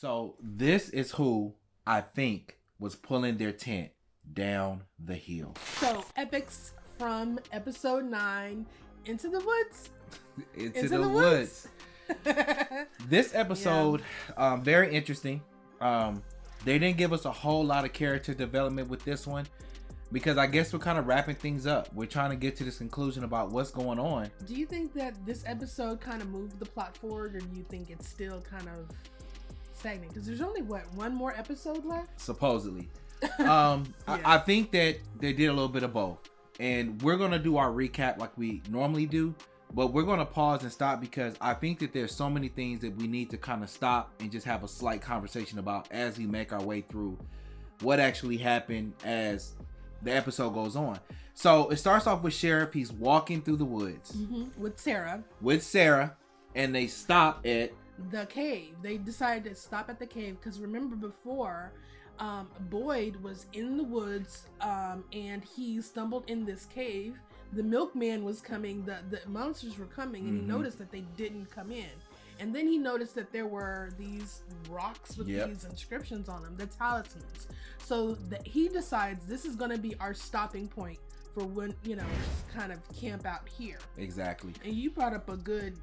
So this is who I think was pulling their tent down the hill. So Epix from episode 9, Into the Woods. Into the Woods. This episode, very interesting. They didn't give us a whole lot of character development with this one, because I guess we're kind of wrapping things up. We're trying to get to this conclusion about what's going on. Do you think that this episode kind of moved the plot forward, or do you think it's still kind of stagnant? Because there's only, one more episode left? Supposedly. I think that they did a little bit of both. And we're going to do our recap like we normally do. But we're going to pause and stop because I think that there's so many things that we need to kind of stop and just have a slight conversation about as we make our way through what actually happened as the episode goes on. So it starts off with Sheriff. He's walking through the woods. With Sarah. And they stop at the cave. They decided to stop at the cave because remember before, Boyd was in the woods and he stumbled in this cave. The milkman was coming, the monsters were coming, and he noticed that they didn't come in. And then he noticed that there were these rocks with these inscriptions on them, the talismans. So he decides this is going to be our stopping point for when, kind of camp out here. Exactly. And you brought up a good...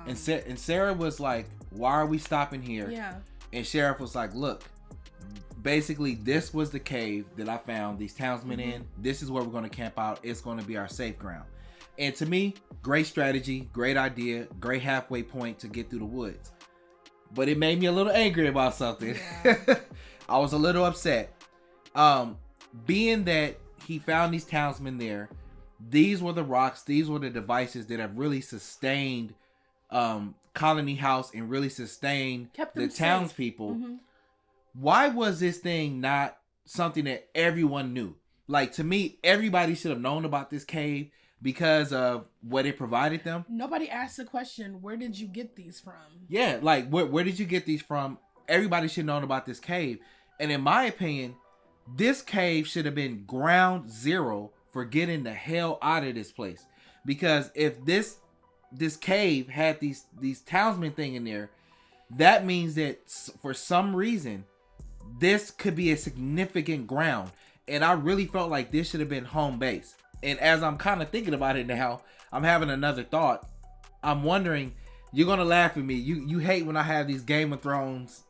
And Sarah was like, why are we stopping here? Yeah. And Sheriff was like, look, basically this was the cave that I found these townsmen in. This is where we're going to camp out. It's going to be our safe ground. And to me, great strategy, great idea, great halfway point to get through the woods. But it made me a little angry about something. Yeah. I was a little upset. Being that he found these townsmen there, these were the rocks, these were the devices that have really sustained Colony House and really sustained the townspeople. Why was this thing not something that everyone knew? Like, to me, everybody should have known about this cave because of what it provided them. Nobody asked the question, where did you get these from? Yeah, like, where did you get these from? Everybody should have known about this cave. And in my opinion, this cave should have been ground zero for getting the hell out of this place. Because if this cave had these townsmen thing in there, that means that for some reason, this could be a significant ground. And I really felt like this should have been home base. And as I'm kind of thinking about it now, I'm having another thought. I'm wondering, you're going to laugh at me. You hate when I have these Game of Thrones.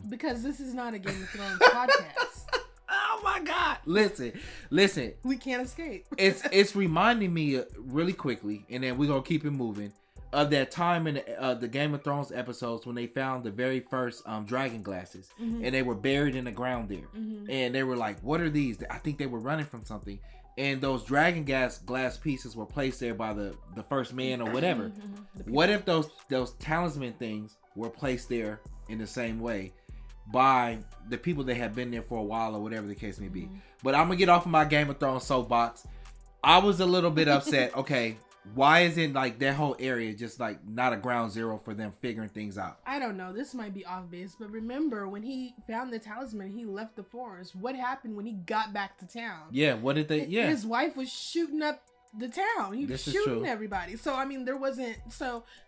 Because this is not a Game of Thrones podcast. Oh my God. Listen. We can't escape. It's reminding me really quickly, and then we're going to keep it moving, of that time in the Game of Thrones episodes when they found the very first dragon glasses, and they were buried in the ground there, and they were like, what are these? I think they were running from something, and those dragon glass pieces were placed there by the first man or whatever. What if those talisman things were placed there in the same way by the people that have been there for a while or whatever the case may be? But I'm gonna get off of my Game of Thrones soapbox. I was a little bit upset. Okay, why isn't like that whole area just like not a ground zero for them figuring things out? I don't know. This might be off base, but remember when he found the talisman, he left the forest. What happened when he got back to town? Yeah, what did they? Yeah, his wife was shooting up the town. He was shooting everybody. So I mean, there wasn't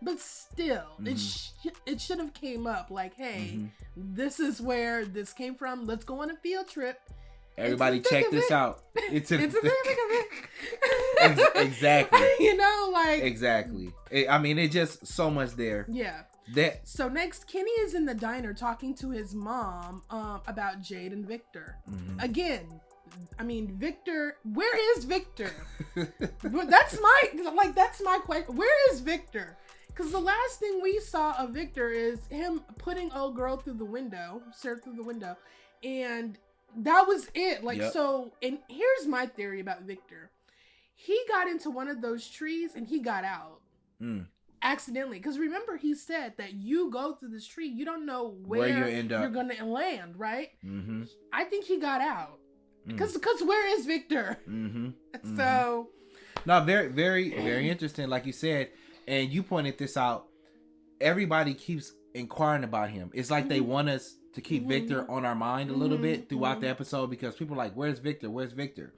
but still, it should have came up like, hey, this is where this came from. Let's go on a field trip. Everybody check this out. It's a thick of it. Exactly. Exactly. It's just so much there. Yeah. So next, Kenny is in the diner talking to his mom about Jade and Victor. Again, Victor. Where is Victor? That's my question. Where is Victor? Because the last thing we saw of Victor is him putting old girl through the window, and that was it. So, and here's my theory about Victor. He got into one of those trees and he got out accidentally. Because remember, he said that you go through this tree, you don't know where you're going to land, right? I think he got out. Because where is Victor? So. No, very, very, very interesting. Like you said, and you pointed this out, everybody keeps inquiring about him. It's like they want us to keep Victor on our mind a little bit throughout the episode, because people are like, where's Victor? Where's Victor?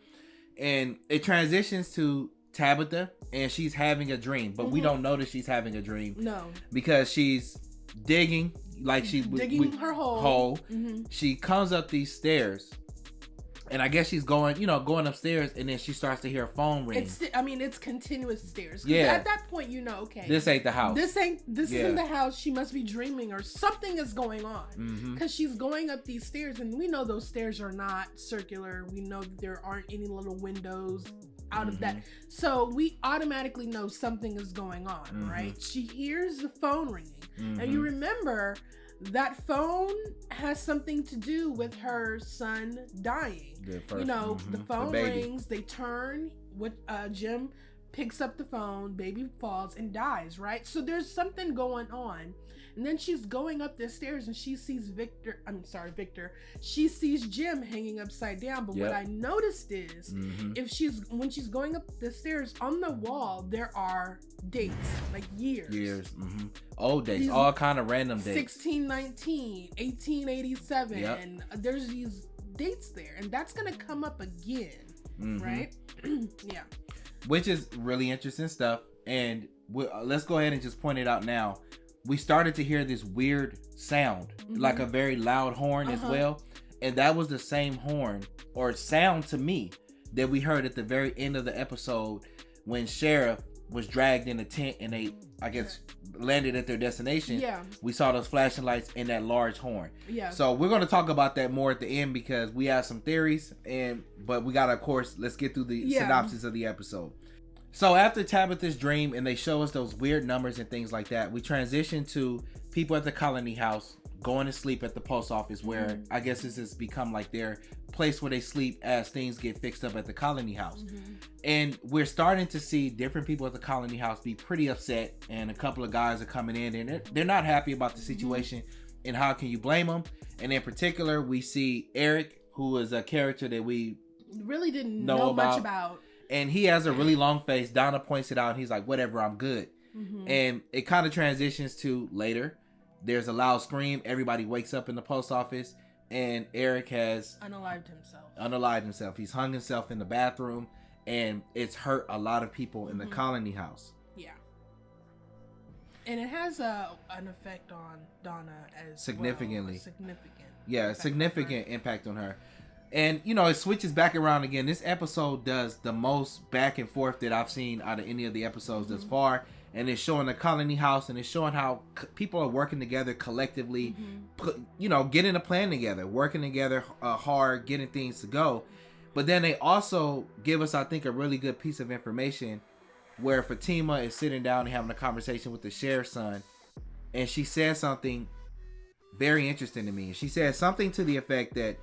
And it transitions to Tabitha, and she's having a dream, but we don't notice she's having a dream. No. Because she's digging, like her hole. She comes up these stairs, and I guess she's going upstairs, and then she starts to hear a phone ring. It's continuous stairs. Yeah. At that point, okay, this ain't the house. This isn't the house. She must be dreaming, or something is going on. Because she's going up these stairs, and we know those stairs are not circular. We know that there aren't any little windows out of that. So we automatically know something is going on, right? She hears the phone ringing. And you remember that phone has something to do with her son dying. The phone rings, they turn, Jim picks up the phone, baby falls and dies, right? So there's something going on. And then she's going up the stairs and she sees Victor. She sees Jim hanging upside down. But what I noticed is when she's going up the stairs, on the wall, there are dates, like years. Old dates, all kind of random dates. 1619, 1887. And there's these dates there. And that's going to come up again, right? Yeah. Which is really interesting stuff. And let's go ahead and just point it out now. We started to hear this weird sound, like a very loud horn as well. And that was the same horn or sound to me that we heard at the very end of the episode when Sheriff was dragged in a tent and they, I guess, landed at their destination. Yeah. We saw those flashing lights and that large horn. Yeah. So we're going to talk about that more at the end because we have some theories, but we got to, of course, let's get through the synopsis of the episode. So after Tabitha's dream and they show us those weird numbers and things like that, we transition to people at the colony house going to sleep at the post office where I guess this has become like their place where they sleep as things get fixed up at the colony house. And we're starting to see different people at the colony house be pretty upset, and a couple of guys are coming in and they're not happy about the situation, and how can you blame them? And in particular, we see Eric, who is a character that we really didn't know much about. And he has a really long face. Donna points it out. And he's like, whatever, I'm good. And it kind of transitions to later. There's a loud scream. Everybody wakes up in the post office. And Eric has unalived himself. He's hung himself in the bathroom. And it's hurt a lot of people in the colony house. Yeah. And it has an effect on Donna as significantly. Well. Significant impact on her. And, it switches back around again. This episode does the most back and forth that I've seen out of any of the episodes thus far. And it's showing the colony house, and it's showing how people are working together collectively, getting a plan together, working together hard, getting things to go. But then they also give us, I think, a really good piece of information where Fatima is sitting down and having a conversation with the sheriff's son. And she says something very interesting to me. She says something to the effect that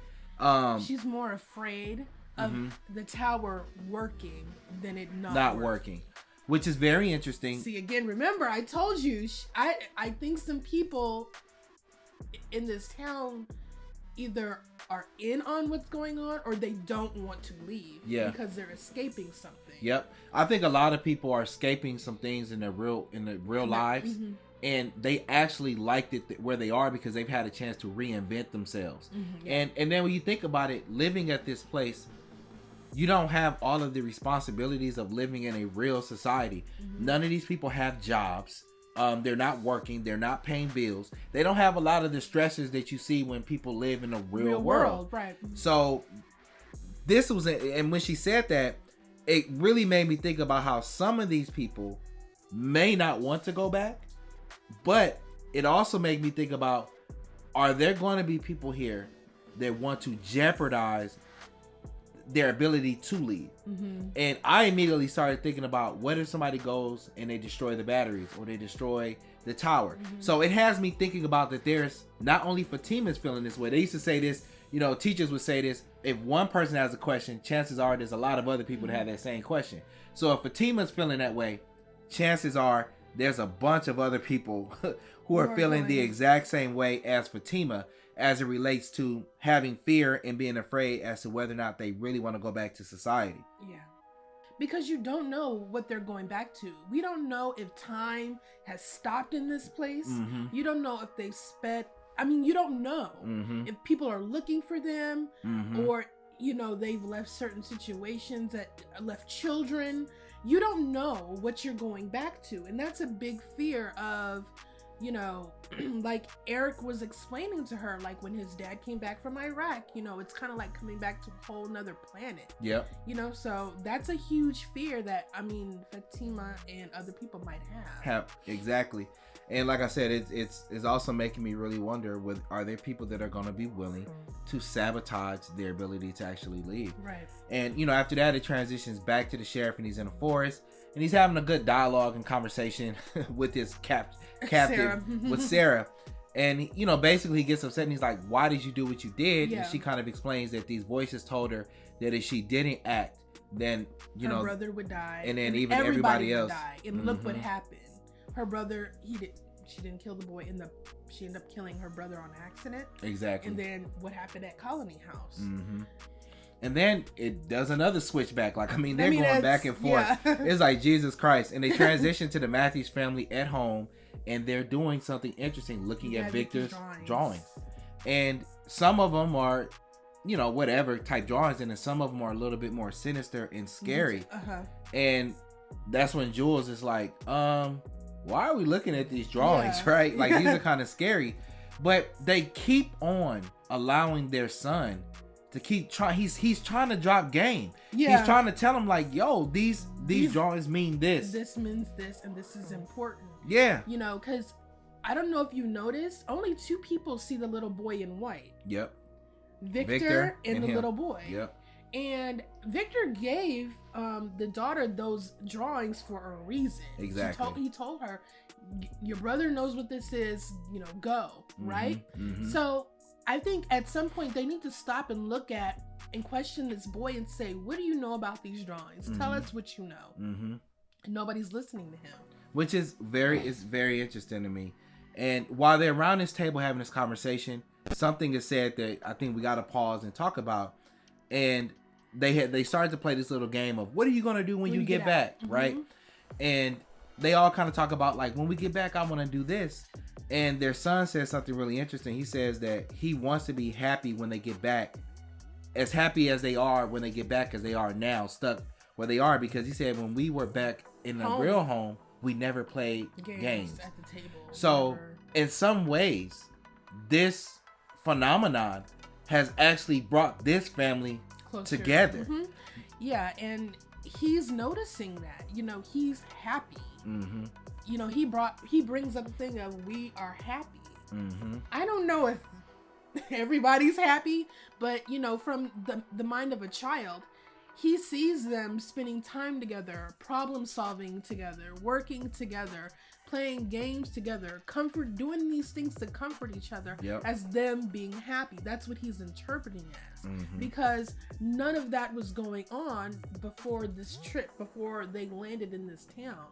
she's more afraid of the tower working than it not working, which is very interesting. See, again, remember I told you I think some people in this town either are in on what's going on or they don't want to leave because they're escaping something. Yep. I think a lot of people are escaping some things in their real lives. And they actually liked it where they are because they've had a chance to reinvent themselves. And then when you think about it, living at this place, you don't have all of the responsibilities of living in a real society. None of these people have jobs. They're not working. They're not paying bills. They don't have a lot of the stresses that you see when people live in a real world. Right. So this was, and when she said that, it really made me think about how some of these people may not want to go back. But it also made me think about, are there going to be people here that want to jeopardize their ability to leave? And I immediately started thinking about, what if somebody goes and they destroy the batteries or they destroy the tower? So it has me thinking about that there's not only Fatima's feeling this way. They used to say this, teachers would say this, if one person has a question, chances are there's a lot of other people that have that same question. So if Fatima's feeling that way, chances are there's a bunch of other people who are feeling the exact same way as Fatima as it relates to having fear and being afraid as to whether or not they really want to go back to society. Yeah. Because you don't know what they're going back to. We don't know if time has stopped in this place. You don't know if they've you don't know if people are looking for them or, they've left certain situations that left children. You don't know what you're going back to. And that's a big fear of you know, like Eric was explaining to her, like when his dad came back from Iraq, you know, it's kind of like coming back to a whole nother planet. Yep. You know, so that's a huge fear that, I mean, Fatima and other people might have. Exactly. And like I said, it's also making me really wonder, are there people that are going to be willing to sabotage their ability to actually leave? Right. And, you know, after that, it transitions back to the sheriff, and he's in the forest, and he's having a good dialogue and conversation with his captive, Sarah. with Sarah. And, you know, basically he gets upset, and he's like, why did you do what you did? Yeah. And she kind of explains that these voices told her that if she didn't act, then, her brother would die. And then even everybody else. Would die. And look what happened. Her brother, she didn't kill the boy she ended up killing her brother on accident. Exactly. And then what happened at Colony House. And then it does another switchback. Like, they're going back and forth. Yeah. It's like, Jesus Christ. And they transition to the Matthews family at home, and they're doing something interesting, looking at Victor's drawings. And some of them are, you know, whatever type drawings, and then some of them are a little bit more sinister and scary. And that's when Jules is like, why are we looking at these drawings, right? Like, these are kind of scary. But they keep on allowing their son to keep trying. He's trying to drop game. He's trying to tell him, like, yo, these drawings mean this. This means this, and this is important. Yeah. You know, because I don't know if you noticed, only 2 people see the little boy in white. Yep. Victor and the him. Little boy. Yep. And Victor gave the daughter those drawings for a reason. Exactly. He told her, your brother knows what this is, you know, go, right? So I think at some point they need to stop and look at and question this boy and say, what do you know about these drawings? Tell us what you know. And nobody's listening to him. Which is very interesting to me. And while they're around this table having this conversation, something is said that I think we got to pause and talk about. And they started to play this little game of, what are you going to do when you get back, right? And they all kind of talk about, like, when we get back, I want to do this. And their son says something really interesting. He says that he wants to be happy when they get back, as happy as they are when they get back as they are now, stuck where they are. Because he said, when we were back in the real home, we never played games at the table. So in some ways, this phenomenon has actually brought this family closer together. Yeah, and he's noticing that. You know, he's happy. You know, he brings up the thing of, we are happy. I don't know if everybody's happy, but, you know, from the mind of a child, he sees them spending time together, problem solving together, working together, playing games together, doing these things to comfort each other as them being happy. That's what he's interpreting as. Because none of that was going on before this trip, before they landed in this town.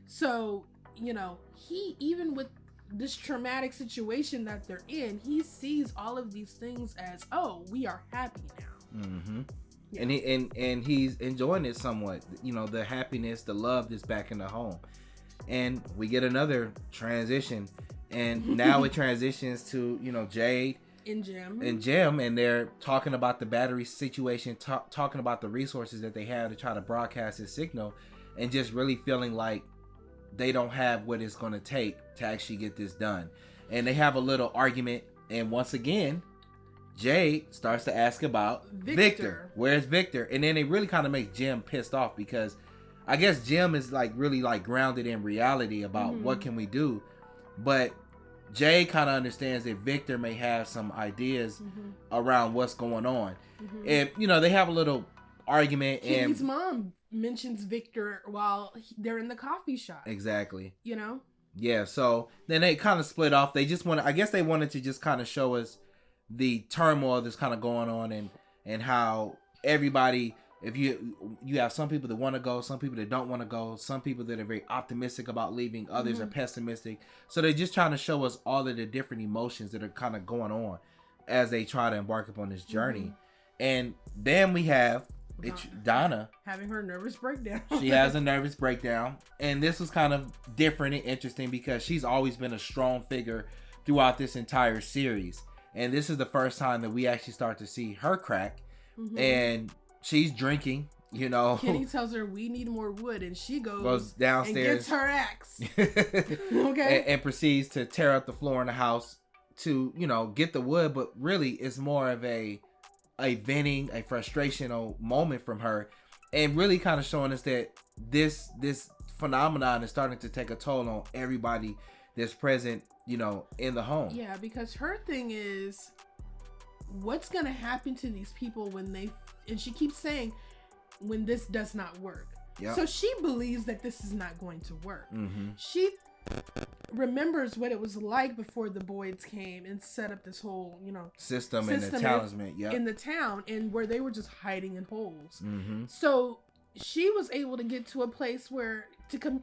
So, you know, even with this traumatic situation that they're in, he sees all of these things as, oh, we are happy now. Yeah. And he's enjoying it somewhat. You know, the happiness, the love that's back in the home. And we get another transition, and now it transitions to, you know, Jade and Jim, and they're talking about the battery situation, talking about the resources that they have to try to broadcast this signal, and just really feeling like they don't have what it's going to take to actually get this done. And they have a little argument, and once again, Jade starts to ask about Victor. Where's Victor? And then it really kind of makes Jim pissed off, because I guess Jim is like really like grounded in reality about what can we do. But Jade kind of understands that Victor may have some ideas around what's going on. And, you know, they have a little argument. Kitty's mom mentions Victor while they're in the coffee shop. Exactly. You know? Yeah, so then they kind of split off. They just I guess they wanted to just kind of show us the turmoil that's kind of going on, and how everybody, if you have some people that want to go, some people that don't want to go, some people that are very optimistic about leaving, others are pessimistic. So they're just trying to show us all of the different emotions that are kind of going on as they try to embark upon this journey. And then we have Donna having her nervous breakdown. She has a nervous breakdown, and this was kind of different and interesting because she's always been a strong figure throughout this entire series. And this is the first time that we actually start to see her crack. And she's drinking You know, Kenny tells her we need more wood, and she goes downstairs and gets her axe. Okay, and proceeds to tear up the floor in the house to, you know, get the wood. But really, it's more of a venting, a frustrational moment from her, and really kind of showing us that this phenomenon is starting to take a toll on everybody that's present, you know, in the home. Yeah, because her thing is, what's gonna happen to these people when they? And she keeps saying, when this does not work. Yep. So she believes that this is not going to work. Mm-hmm. She remembers what it was like before the Boyds came and set up this whole, you know, system and the talisman, in the town, and where they were just hiding in holes. Mm-hmm. So she was able to get to a place where to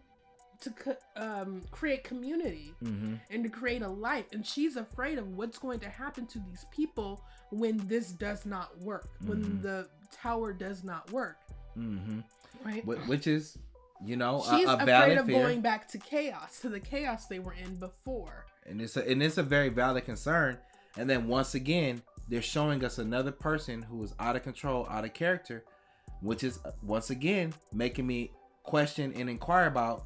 create community, mm-hmm. and to create a life, and she's afraid of what's going to happen to these people when this does not work, mm-hmm. when the tower does not work. Mm-hmm. Right, which is, you know, she's a afraid valid of fear. going back to chaos, to the chaos they were in before. And it's a very valid concern. And then once again, they're showing us another person who is out of control, out of character, which is once again making me question and inquire about,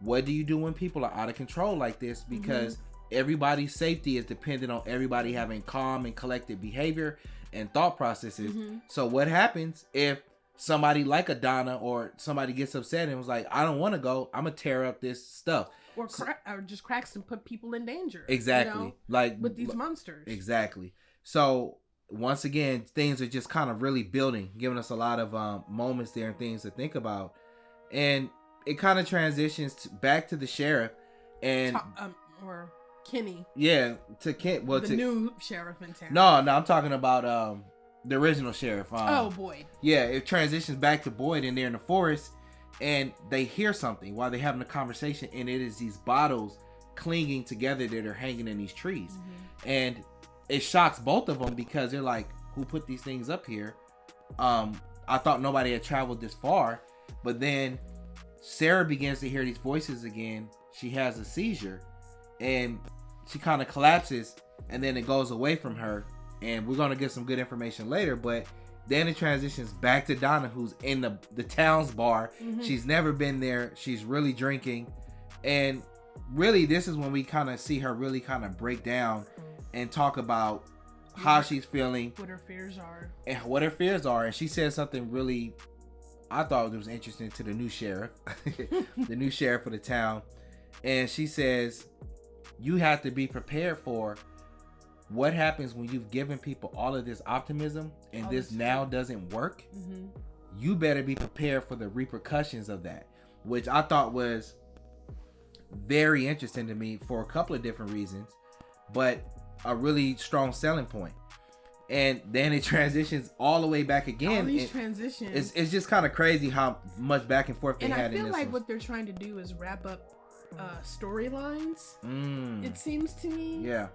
what do you do when people are out of control like this? Because mm-hmm. everybody's safety is dependent on everybody having calm and collected behavior and thought processes. Mm-hmm. So what happens if somebody like a Donna or somebody gets upset and was like, I don't want to go, I'm gonna tear up this stuff, or just cracks and put people in danger? Exactly, you know, like with these monsters. Exactly. So once again, things are just kind of really building, giving us a lot of moments there and things to think about, and it kind of transitions back to the sheriff and or Kenny. Yeah, to Kent. Well, the new sheriff in town. No, I'm talking about the original sheriff. Boyd. Yeah, it transitions back to Boyd, and they're in the forest, and they hear something while they're having a conversation, and it is these bottles clinging together that are hanging in these trees, mm-hmm. and it shocks both of them because they're like, "Who put these things up here?" I thought nobody had traveled this far, but then Sarah begins to hear these voices again. She has a seizure, and she kind of collapses, and then it goes away from her. And we're going to get some good information later, but then it transitions back to Donna, who's in the town's bar. Mm-hmm. She's never been there. She's really drinking. And really, this is when we kind of see her really kind of break down and talk about how she's feeling. What her fears are. And what her fears are. And she said something really, I thought it was interesting, to the new sheriff. The new sheriff of the town. And she says, you have to be prepared for what happens when you've given people all of this optimism and this now doesn't work. Mm-hmm. You better be prepared for the repercussions of that, which I thought was very interesting to me for a couple of different reasons, but a really strong selling point. And then it transitions all the way back again. All these transitions. It's just kind of crazy how much back and forth they had in this. And I feel like what they're trying to do is wrap up storylines. It seems to me. Yeah.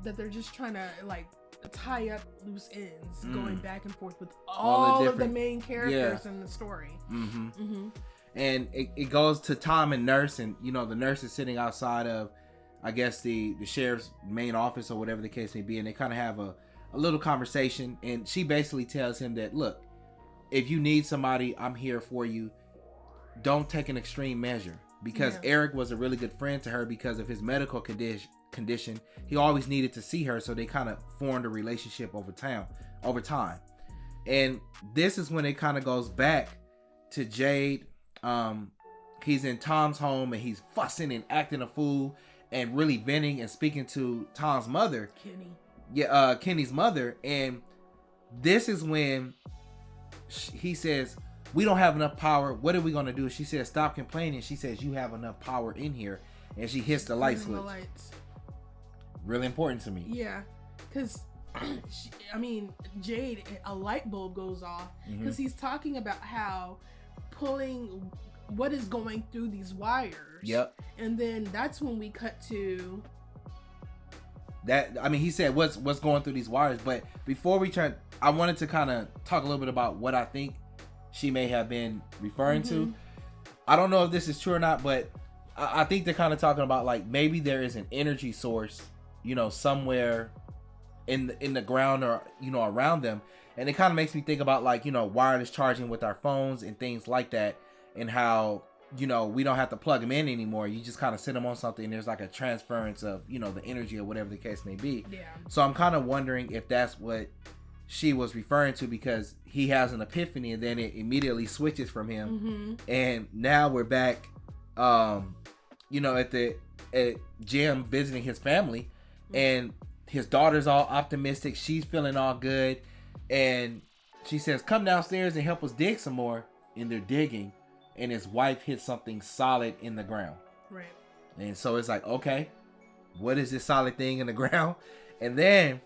That they're just trying to like tie up loose ends, going back and forth with all of the main characters in the story. Mm-hmm. Mm-hmm. And it goes to Tom and Nurse, and you know the nurse is sitting outside of, I guess, the sheriff's main office or whatever the case may be, and they kind of have a little conversation, and she basically tells him that, look, if you need somebody, I'm here for you. Don't take an extreme measure, because Eric was a really good friend to her because of his medical condition. He always needed to see her, so they kind of formed a relationship over time. And this is when it kind of goes back to Jade. He's in Tom's home and he's fussing and acting a fool and really venting and speaking to Tom's mother, Kenny's mother. And this is when he says, we don't have enough power, what are we going to do? She says, stop complaining. She says, you have enough power in here. And she hits the light switch. Really important to me. Yeah, because Jade, a light bulb goes off because he's talking about how pulling what is going through these wires. Yep. And then that's when we cut to that. I mean, he said what's going through these wires, but before we turn, I wanted to kind of talk a little bit about what I think she may have been referring to. I don't know if this is true or not, but I think they're kind of talking about like maybe there is an energy source, you know, somewhere in the ground or, you know, around them, And it kind of makes me think about like, wireless charging with our phones and things like that, and how, we don't have to plug them in anymore. You just kind of sit them on something and there's like a transference of, the energy or whatever the case may be. Yeah. So I'm kind of wondering if that's what she was referring to, because he has an epiphany and then it immediately switches from him. And now we're back, at Jim visiting his family, and his daughter's all optimistic. She's feeling all good. And she says, come downstairs and help us dig some more. And they're digging, and his wife hits something solid in the ground. Right. And so it's like, okay, what is this solid thing in the ground? And then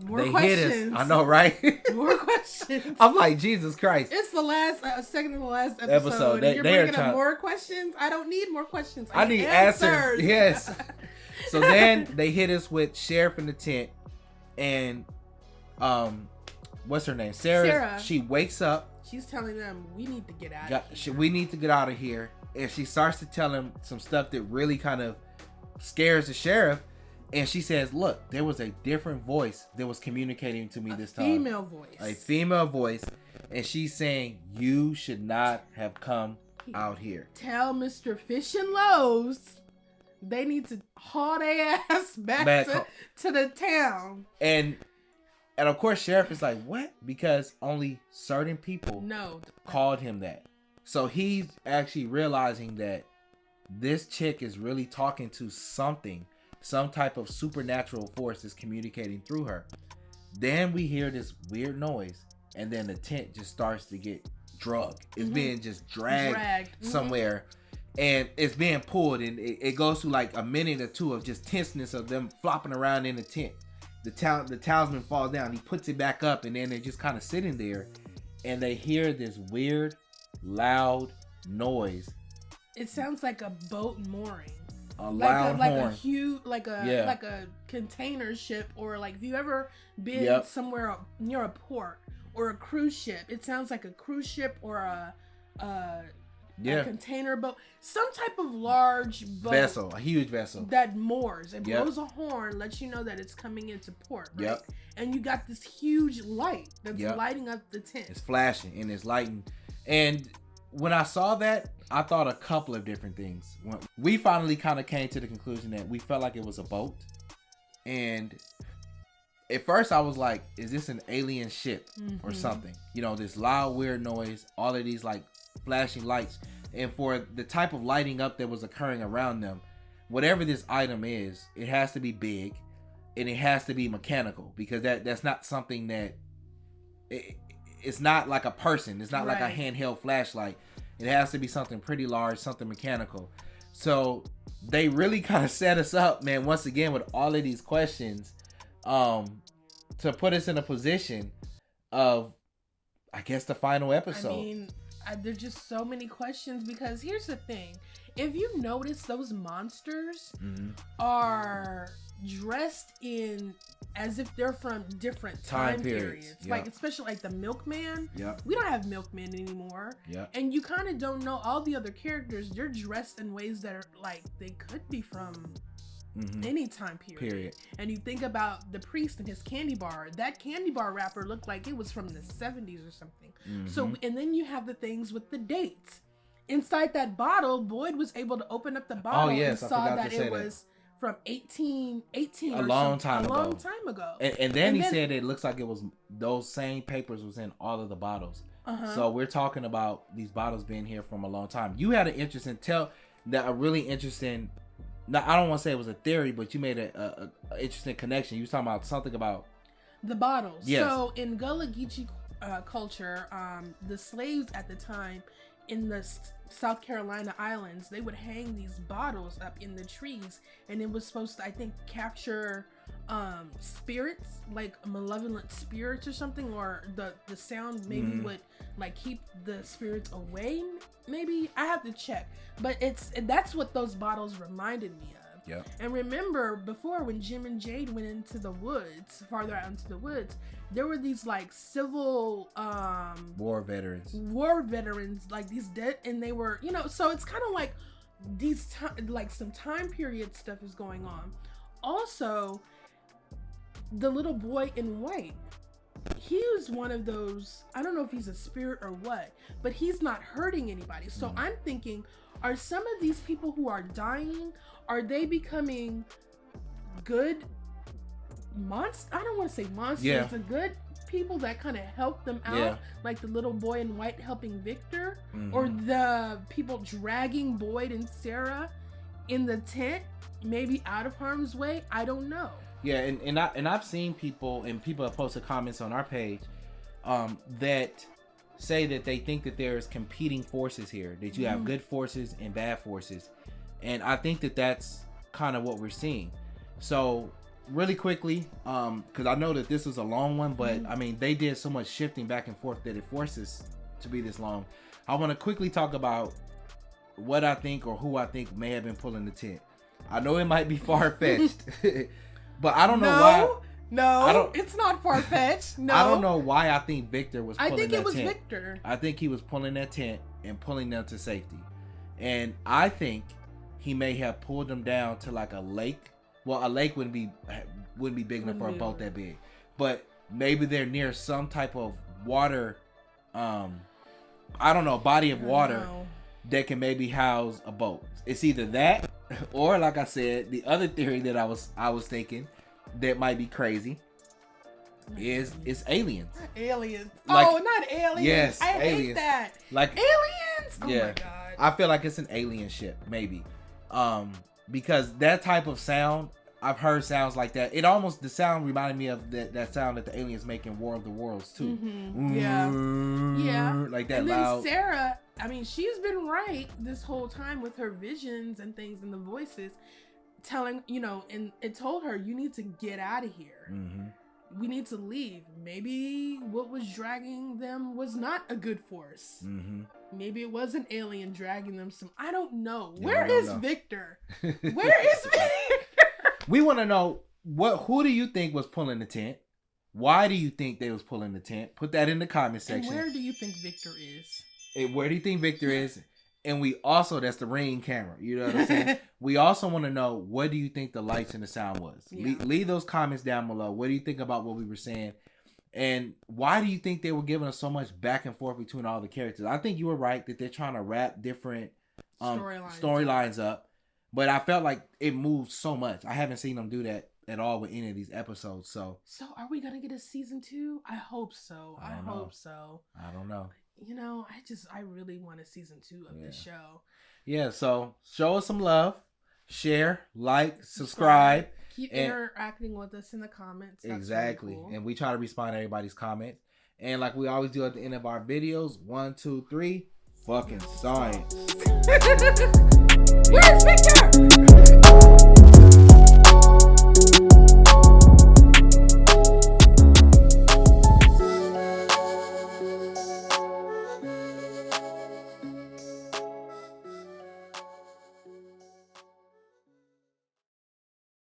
more they questions. hit us. I know, right? More questions. I'm like, Jesus Christ. It's the last second to the last episode. And you're bringing up more questions. I don't need more questions. I need answers. Yes. So then they hit us with Sheriff in the tent, and what's her name? Sarah. She wakes up. She's telling them, we need to get out of here. We need to get out of here. And she starts to tell him some stuff that really kind of scares the sheriff. And she says, look, there was a different voice that was communicating to me this time. A female voice. And she's saying, you should not have come out here. Tell Mr. Fish and Lowe's they need to haul their ass back to the town. And of course, Sheriff is like, what? Because only certain people called him that. So he's actually realizing that this chick is really talking to something. Some type of supernatural force is communicating through her. Then we hear this weird noise. And then the tent just starts to get drugged. It's being just dragged somewhere. And it's being pulled. And it goes through like a minute or two of just tenseness of them flopping around in the tent. The townsman falls down. He puts it back up, and then they're just kind of sitting there, and they hear this weird, loud noise. It sounds like a boat mooring. Loud like horn. A huge, like a container ship, or like if you ever been somewhere near a port or a cruise ship, it sounds like a cruise ship or a container boat, some type of large boat, a huge vessel that moors and blows a horn, lets you know that it's coming into port, right? And you got this huge light that's lighting up the tent. It's flashing and it's lighting. And when I saw that, I thought a couple of different things. We finally kind of came to the conclusion that we felt like it was a boat. And at first I was like, is this an alien ship or something? This loud, weird noise, all of these like flashing lights, and for the type of lighting up that was occurring around them, whatever this item is, it has to be big and it has to be mechanical, because that's not something that it's not like a person. It's not like a handheld flashlight. It has to be something pretty large, something mechanical. So they really kind of set us up, man, once again with all of these questions, to put us in a position of, I guess, the final episode. I mean, there's just so many questions, because here's the thing. If you notice, those monsters are dressed in as if they're from different time periods. Like, especially like the milkman. We don't have milkmen anymore. And you kind of don't know all the other characters. They're dressed in ways that are like, they could be from any time period. And you think about the priest and his candy bar. That candy bar wrapper looked like it was from the 70s or something. So, and then you have the things with the dates. Inside that bottle, Boyd was able to open up the bottle and saw that it was from 1818 a long time ago. And then he said it looks like it was those same papers was in all of the bottles. So we're talking about these bottles being here from a long time. You had a really interesting. Now, I don't want to say it was a theory, but you made a interesting connection. You was talking about something about the bottles. Yes. So in Gullah Geechee culture, the slaves at the time in the South Carolina islands, they would hang these bottles up in the trees, and it was supposed to, I think, capture spirits, like malevolent spirits or something, or the sound maybe would like keep the spirits away. Maybe I have to check, but that's what those bottles reminded me of. And remember, before, when Jim and Jade went into the woods, farther out into the woods, there were these like civil war veterans, like these dead, and they were, so it's kind of like these like some time period stuff is going on. Also, the little boy in white, he was one of those, I don't know if he's a spirit or what, but he's not hurting anybody. So I'm thinking, are some of these people who are dying, are they becoming good monsters? I don't want to say monsters, but good people that kind of help them out, like the little boy in white helping Victor, or the people dragging Boyd and Sarah in the tent, maybe out of harm's way. I don't know. Yeah, and I've seen people, and people have posted comments on our page that say that they think that there's competing forces here, that you have good forces and bad forces, and I think that that's kind of what we're seeing. So really quickly, because I know that this is a long one, but I mean, they did so much shifting back and forth that it forces to be this long. I want to quickly talk about what I think, or who I think may have been pulling the tent. I know it might be far-fetched, but I don't know why. No, it's not far-fetched. No, I don't know why I think Victor was pulling that tent. I think it was Victor. I think he was pulling that tent and pulling them to safety. And I think he may have pulled them down to like a lake. Well, a lake wouldn't be big enough for a boat that big. But maybe they're near some type of water, I don't know, body of water that can maybe house a boat. It's either that, or like I said, the other theory that I was thinking that might be crazy is aliens. Not aliens. Like, not aliens. Yes, I aliens. hate that. Like aliens. Oh yeah, my god. I feel like it's an alien ship, maybe. Because that type of sound, I've heard sounds like that. The sound reminded me of that sound that the aliens make in War of the Worlds too. Yeah. Like that and then loud. Sarah, I mean, she's been right this whole time with her visions and things and the voices telling, and it told her, you need to get out of here. We need to leave. Maybe what was dragging them was not a good force. Maybe it was an alien dragging them I don't know. Where is Victor? Where is Victor? We want to know, who do you think was pulling the tent? Why do you think they was pulling the tent? Put that in the comment section. And where do you think Victor is? And where do you think Victor is? And we also, that's the ring camera. You know what I'm saying? We also want to know, what do you think the lights and the sound was? Yeah. Leave those comments down below. What do you think about what we were saying? And why do you think they were giving us so much back and forth between all the characters? I think you were right that they're trying to wrap different storylines up. But I felt like it moved so much. I haven't seen them do that at all with any of these episodes. So are we gonna get a season 2? I hope so. I hope so. I don't know. I really want a season 2 of this show. Yeah, so show us some love, share, like, subscribe. Keep interacting with us in the comments. That's exactly. really cool. And we try to respond to everybody's comments. And like we always do at the end of our videos, 1, 2, 3, fucking science. Where's Victor?